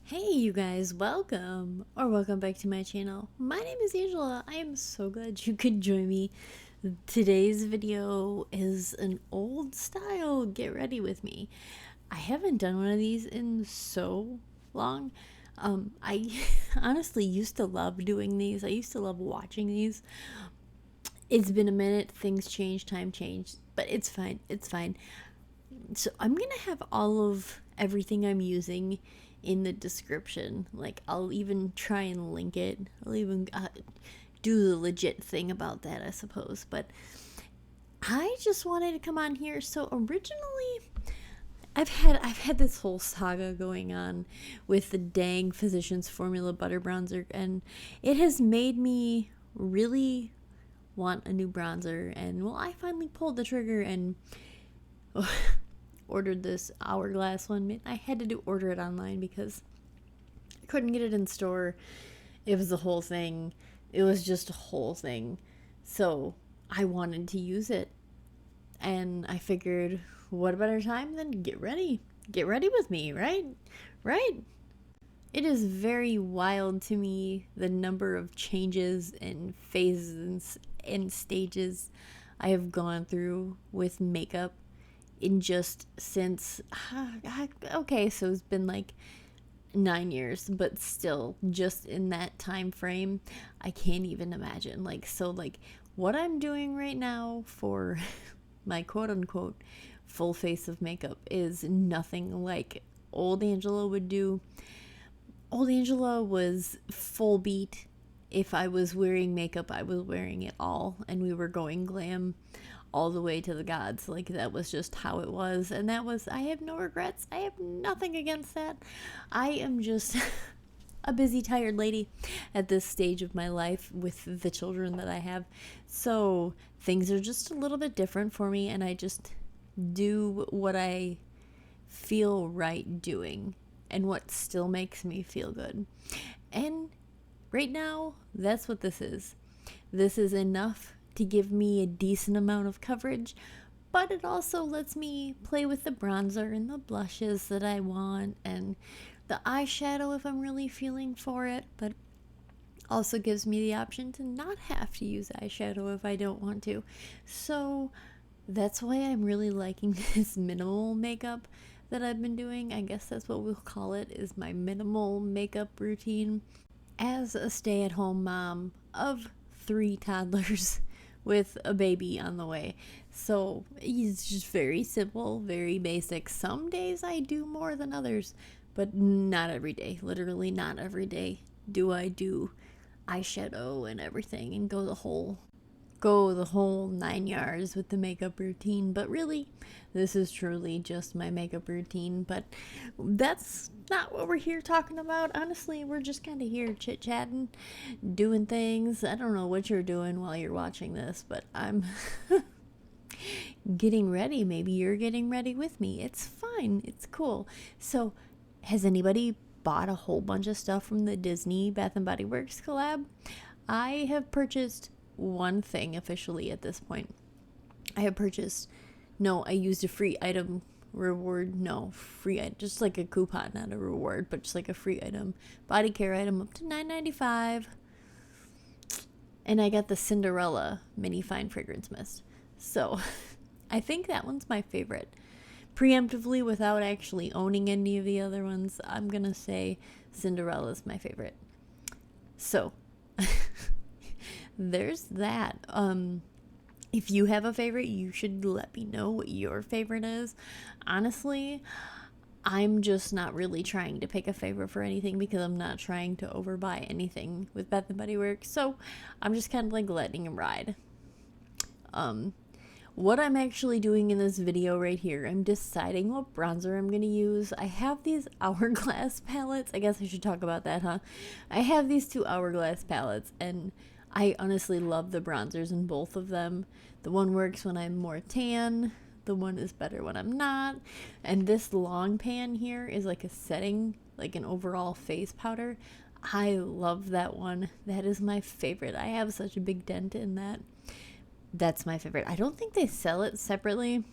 Hey you guys, welcome back to my channel. My name is Angela. I am so glad you could join me. Today's video is an old style get ready with me. I haven't done one of these in so long. I honestly used to love doing these. I used to love watching these. It's been a minute, things change, time changed, but it's fine. It's fine. So I'm gonna have all of everything I'm using in the description. Like, I'll even try and link it. I'll even do the legit thing about that, I suppose. But I just wanted to come on here. So originally, I've had this whole saga going on with the dang Physicians Formula Butter Bronzer, and it has made me really want a new bronzer. And well, I finally pulled the trigger and ordered this Hourglass one. I had to order it online because I couldn't get it in store. It was the whole thing. It was just a whole thing. So I wanted to use it. And I figured, what a better time than get ready. Get ready with me, right? Right? It is very wild to me the number of changes and phases and stages I have gone through with makeup in just since okay, so it's been like 9 years, but still, just in that time frame, I can't even imagine. Like, so like what I'm doing right now for my quote unquote full face of makeup is nothing like old Angela would do. Old Angela was full beat. If I was wearing makeup, I was wearing it all, and we were going glam all the way to the gods. Like, that was just how it was, and that was, I have no regrets. I have nothing against that. I am just a busy, tired lady at this stage of my life with the children that I have. So things are just a little bit different for me, and I just do what I feel right doing and what still makes me feel good. And right now, that's what this is. This is enough to give me a decent amount of coverage, but it also lets me play with the bronzer and the blushes that I want and the eyeshadow if I'm really feeling for it, but also gives me the option to not have to use eyeshadow if I don't want to. So that's why I'm really liking this minimal makeup that I've been doing. I guess that's what we'll call it, is my minimal makeup routine as a stay-at-home mom of 3 toddlers with a baby on the way. So it's just very simple, very basic. Some days I do more than others, but not every day. Literally not every day do I do eyeshadow and everything and go the whole 9 yards with the makeup routine. But really, this is truly just my makeup routine. But that's not what we're here talking about. Honestly, we're just kind of here chit-chatting, doing things. I don't know what you're doing while you're watching this, but I'm getting ready. Maybe you're getting ready with me. It's fine. It's cool. So, has anybody bought a whole bunch of stuff from the Disney Bath and Body Works collab? I have purchased one thing officially at this point. I used a free item reward. No, free item, just like a coupon, not a reward, but just like a free item, body care item up to $9.95. And I got the Cinderella mini fine fragrance mist. So I think that one's my favorite. Preemptively, without actually owning any of the other ones, I'm gonna say Cinderella's my favorite. So there's that. If you have a favorite, you should let me know what your favorite is. Honestly, I'm just not really trying to pick a favorite for anything because I'm not trying to overbuy anything with Bath & Body Works. So I'm just kind of like letting them ride. What I'm actually doing in this video right here, I'm deciding what bronzer I'm going to use. I have these Hourglass palettes. I guess I should talk about that, huh? I have these 2 Hourglass palettes, and I honestly love the bronzers in both of them. The one works when I'm more tan. The one is better when I'm not. And this long pan here is like a setting, like an overall face powder. I love that one. That is my favorite. I have such a big dent in that. That's my favorite. I don't think they sell it separately.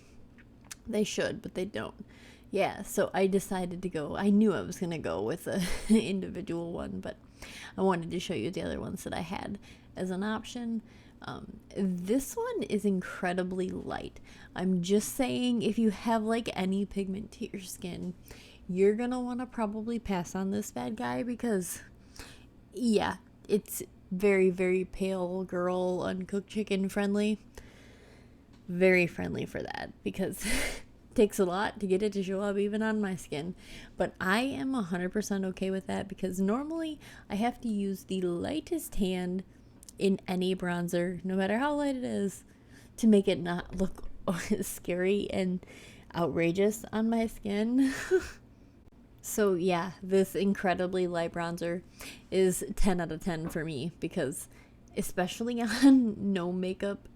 They should, but they don't. Yeah, so I decided to go. I knew I was going to go with an individual one, but I wanted to show you the other ones that I had as an option. This one is incredibly light. I'm just saying, if you have like any pigment to your skin, you're going to want to probably pass on this bad guy because, yeah, it's very, very pale girl, uncooked chicken friendly. Very friendly for that because takes a lot to get it to show up even on my skin, but I am 100% okay with that because normally I have to use the lightest hand in any bronzer, no matter how light it is, to make it not look scary and outrageous on my skin. So yeah, this incredibly light bronzer is 10 out of 10 for me because especially on no makeup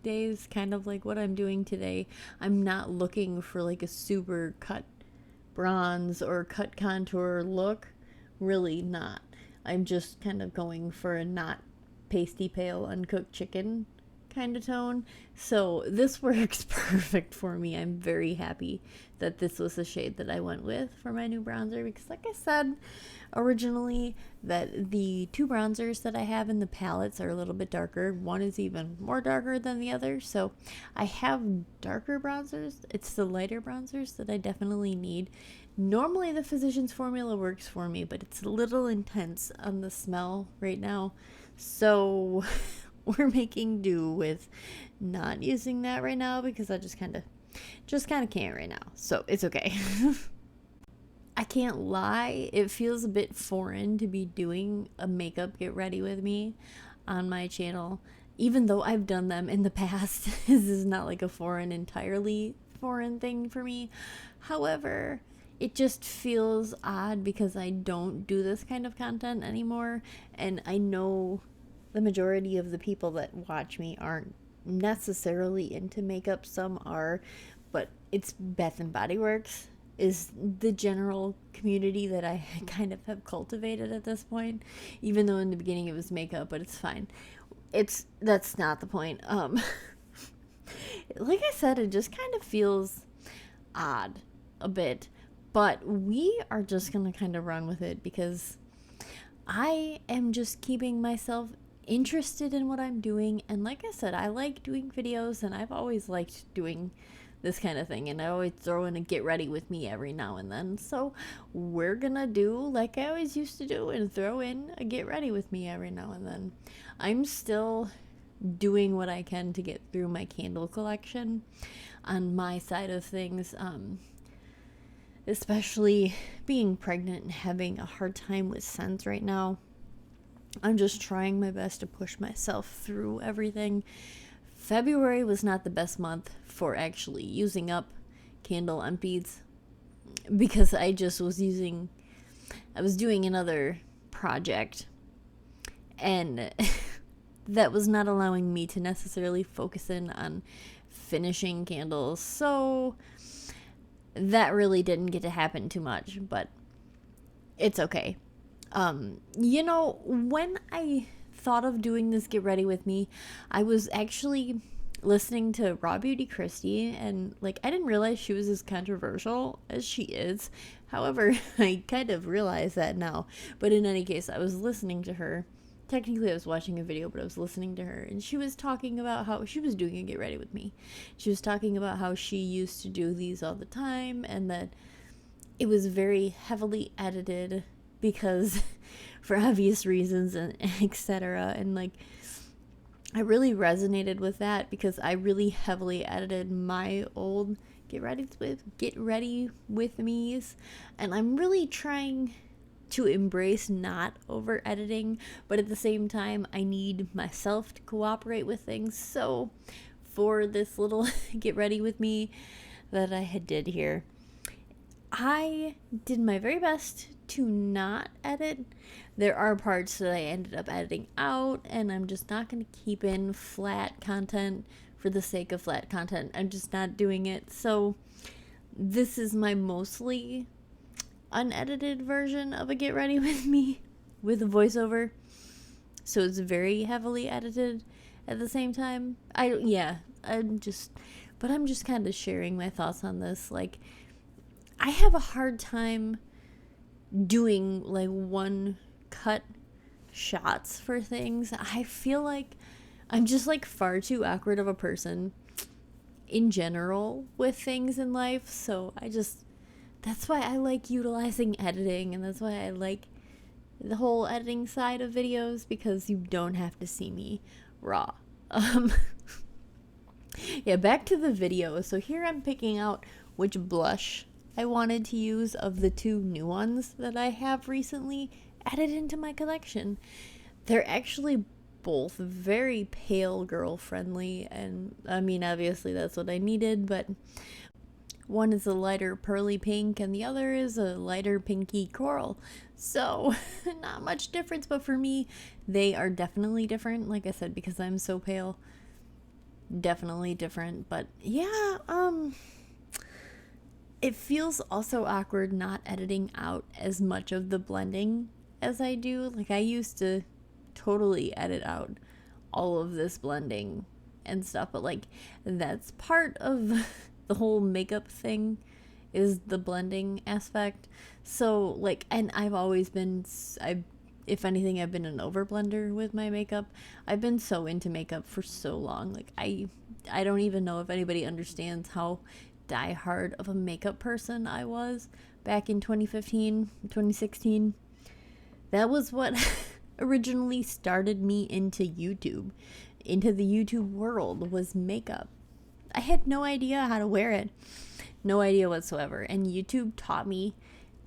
days, kind of like what I'm doing today, I'm not looking for like a super cut bronze or cut contour look. Really not. I'm just kind of going for a not pasty pale uncooked chicken kind of tone. So this works perfect for me. I'm very happy that this was the shade that I went with for my new bronzer because like I said originally, that the two bronzers that I have in the palettes are a little bit darker. One is even more darker than the other, so I have darker bronzers. It's the lighter bronzers that I definitely need. Normally the Physicians Formula works for me, but it's a little intense on the smell right now, so we're making do with not using that right now because I just kind of can't right now, so it's okay. I can't lie, it feels a bit foreign to be doing a makeup get ready with me on my channel, even though I've done them in the past. This is not like a entirely foreign thing for me. However, it just feels odd because I don't do this kind of content anymore, and I know the majority of the people that watch me aren't necessarily into makeup. Some are, but it's Bath and Body Works is the general community that I kind of have cultivated at this point, even though in the beginning it was makeup, but it's fine. That's not the point. Like I said, it just kind of feels odd a bit, but we are just gonna kind of run with it because I am just keeping myself interested in what I'm doing, and like I said, I like doing videos and I've always liked doing this kind of thing, and I always throw in a get ready with me every now and then, so we're gonna do like I always used to do and throw in a get ready with me every now and then. I'm still doing what I can to get through my candle collection on my side of things, especially being pregnant and having a hard time with scents right now. I'm just trying my best to push myself through everything. February was not the best month for actually using up candle empties because I was doing another project, and that was not allowing me to necessarily focus in on finishing candles, so that really didn't get to happen too much, but it's okay. When I thought of doing this get ready with me, I was actually listening to Raw Beauty Christie, and like I didn't realize she was as controversial as she is. However, I kind of realize that now. But in any case, I was listening to her. Technically I was watching a video, but I was listening to her, and she was talking about how she was doing a get ready with me. She was talking about how she used to do these all the time and that it was very heavily edited because for obvious reasons and etc. And like I really resonated with that because I really heavily edited my old get ready with me's, and I'm really trying to embrace not over editing, but at the same time I need myself to cooperate with things. So for this little get ready with me that I did here, I did my very best to not edit. There are parts that I ended up editing out, and I'm just not going to keep in flat content for the sake of flat content. I'm just not doing it. So this is my mostly unedited version of a get ready with me with a voiceover. So it's very heavily edited at the same time. I'm just kind of sharing my thoughts on this. Like, I have a hard time doing like one cut shots for things. I feel like I'm just like far too awkward of a person in general with things in life. So that's why I like utilizing editing, and that's why I like the whole editing side of videos, because you don't have to see me raw. Um, yeah, back to the video. So here I'm picking out which blush I wanted to use of the two new ones that I have recently added into my collection. They're actually both very pale girl friendly, and I mean, obviously that's what I needed, but one is a lighter pearly pink and the other is a lighter pinky coral. So, not much difference, but for me, they are definitely different. Like I said, because I'm so pale, definitely different. But yeah, it feels also awkward not editing out as much of the blending as I do. Like, I used to totally edit out all of this blending and stuff, but like, that's part of the whole makeup thing, is the blending aspect. So like, and I've always been, if anything, I've been an overblender with my makeup. I've been so into makeup for so long. Like, I don't even know if anybody understands how diehard of a makeup person I was back in 2015, 2016. That was what originally started me into YouTube, into the YouTube world, was makeup. I had no idea how to wear it. No idea whatsoever. And YouTube taught me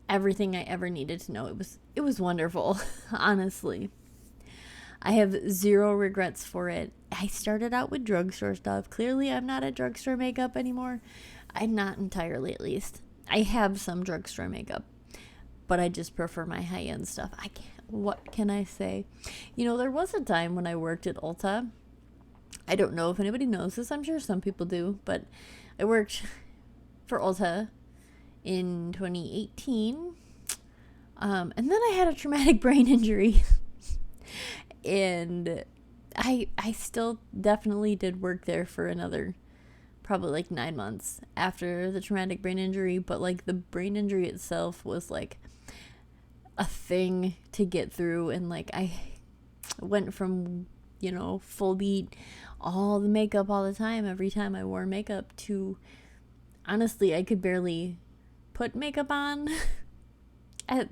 everything I ever needed to know. It was wonderful, honestly. I have zero regrets for it. I started out with drugstore stuff. Clearly, I'm not at drugstore makeup anymore. I'm not entirely, at least. I have some drugstore makeup, but I just prefer my high-end stuff. What can I say? You know, there was a time when I worked at Ulta. I don't know if anybody knows this. I'm sure some people do, but I worked for Ulta in 2018. And then I had a traumatic brain injury. And I still definitely did work there for another probably like 9 months after the traumatic brain injury. But like, the brain injury itself was like a thing to get through. And like, I went from, you know, full beat, all the makeup all the time, every time I wore makeup, to honestly, I could barely put makeup on at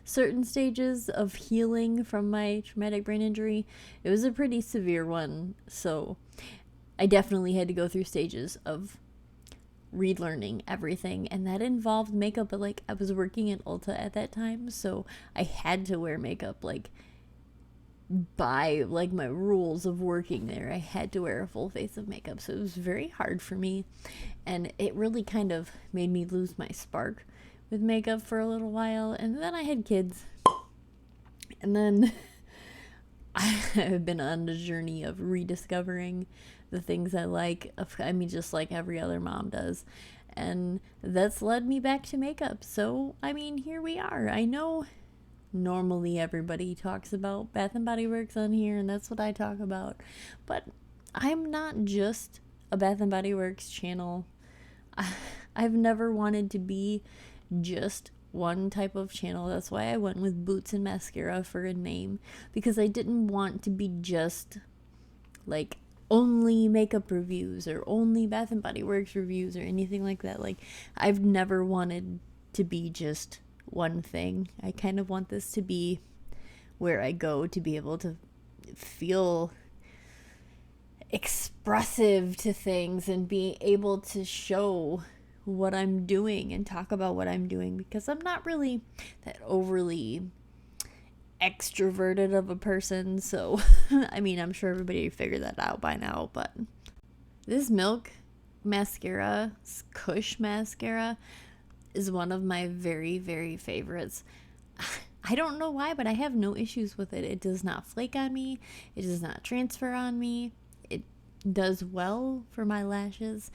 certain stages of healing from my traumatic brain injury. It was a pretty severe one, so I definitely had to go through stages of relearning everything, and that involved makeup. But like, I was working at Ulta at that time, so I had to wear makeup, like, by like my rules of working there. I had to wear a full face of makeup, so it was very hard for me, and it really kind of made me lose my spark with makeup for a little while. And then I had kids, and then I've been on a journey of rediscovering the things I like. I mean, just like every other mom does, and that's led me back to makeup. So I mean, here we are. I know normally everybody talks about Bath and Body Works on here, and that's what I talk about, but I'm not just a Bath and Body Works channel. I've never wanted to be just one type of channel. That's why I went with Boots and Mascara for a name, because I didn't want to be just like only makeup reviews or only Bath and Body Works reviews or anything like that. Like, I've never wanted to be just one thing. I kind of want this to be where I go to be able to feel expressive to things and be able to show what I'm doing and talk about what I'm doing, because I'm not really that overly extroverted of a person. So I mean, I'm sure everybody figured that out by now, but this Milk mascara, Kush mascara, is one of my very, very favorites. I don't know why, but I have no issues with it. It does not flake on me. It does not transfer on me. It does well for my lashes.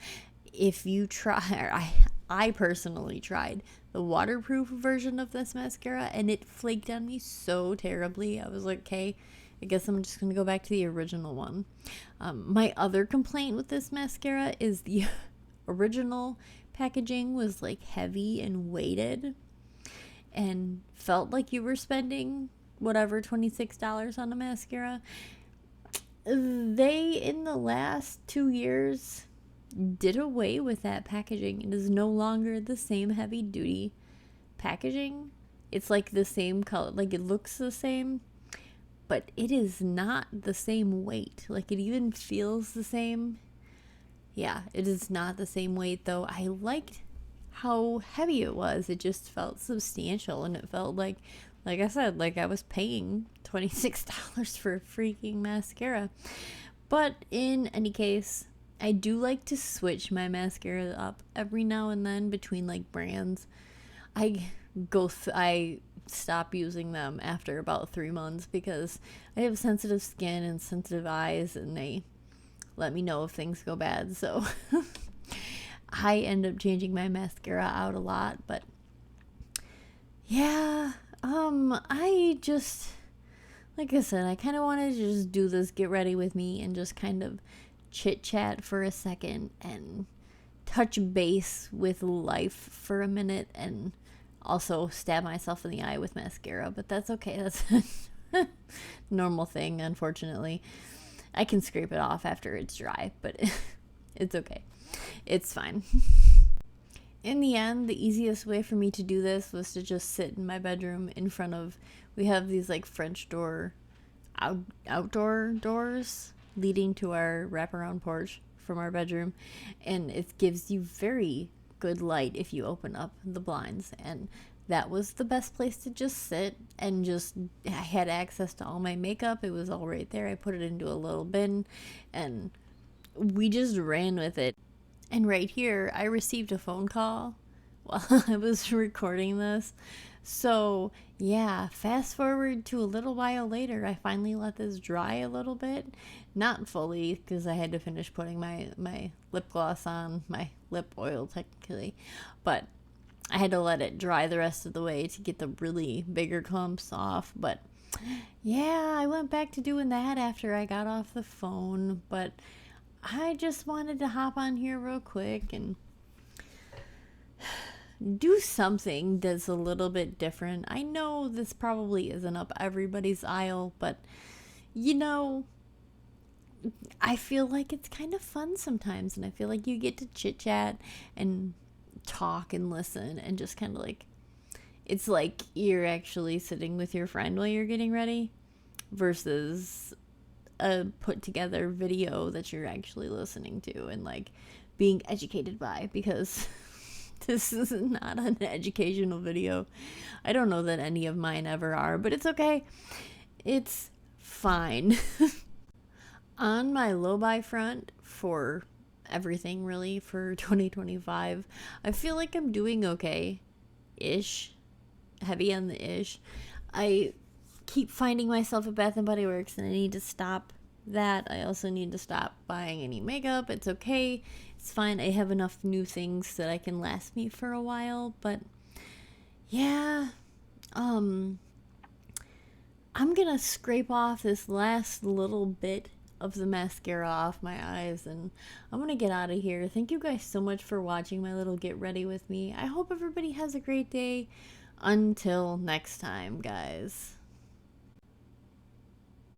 If you try, I personally tried the waterproof version of this mascara, and it flaked on me so terribly. I was like, okay, I guess I'm just going to go back to the original one. My other complaint with this mascara is the original packaging was like heavy and weighted and felt like you were spending whatever $26 on a mascara. They, in the last 2 years, did away with that packaging. It is no longer the same heavy duty packaging. It's like the same color, like it looks the same, but it is not the same weight. Like it even feels the same. Yeah, it is not the same weight though. I liked how heavy it was. It just felt substantial, and it felt like I said, like I was paying $26 for a freaking mascara. But in any case, I do like to switch my mascara up every now and then between like brands. I stop using them after about 3 months because I have sensitive skin and sensitive eyes, and they let me know if things go bad. So I end up changing my mascara out a lot. But yeah, I just, like I said, I kind of wanted to just do this get ready with me and just kind of chit chat for a second and touch base with life for a minute, and also stab myself in the eye with mascara. But that's okay. That's a normal thing, unfortunately. I can scrape it off after it's dry, but it's okay. It's fine. In the end, the easiest way for me to do this was to just sit in my bedroom in front of, we have these like French door, outdoor doors leading to our wraparound porch from our bedroom, and it gives you very good light if you open up the blinds, and that was the best place to just sit and just, I had access to all my makeup. It was all right there. I put it into a little bin and we just ran with it. And right here, I received a phone call while I was recording this. So yeah, fast forward to a little while later, I finally let this dry a little bit. Not fully, because I had to finish putting my lip gloss on, my lip oil technically. But I had to let it dry the rest of the way to get the really bigger clumps off. But yeah, I went back to doing that after I got off the phone. But I just wanted to hop on here real quick and do something that's a little bit different. I know this probably isn't up everybody's aisle, but you know, I feel like it's kind of fun sometimes, and I feel like you get to chit chat and talk and listen and just kind of like, it's like you're actually sitting with your friend while you're getting ready versus a put together video that you're actually listening to and like being educated by, because this is not an educational video. I don't know that any of mine ever are, but it's okay. It's fine. On my low buy front for everything really for 2025, I feel like I'm doing okay-ish. Heavy on the ish. I keep finding myself at Bath & Body Works, and I need to stop that. I also need to stop buying any makeup. It's okay. It's fine. I have enough new things that I can last me for a while. But yeah, I'm gonna scrape off this last little bit of the mascara off my eyes, and I'm gonna get out of here. Thank you guys so much for watching my little get ready with me. I hope everybody has a great day. Until next time, guys.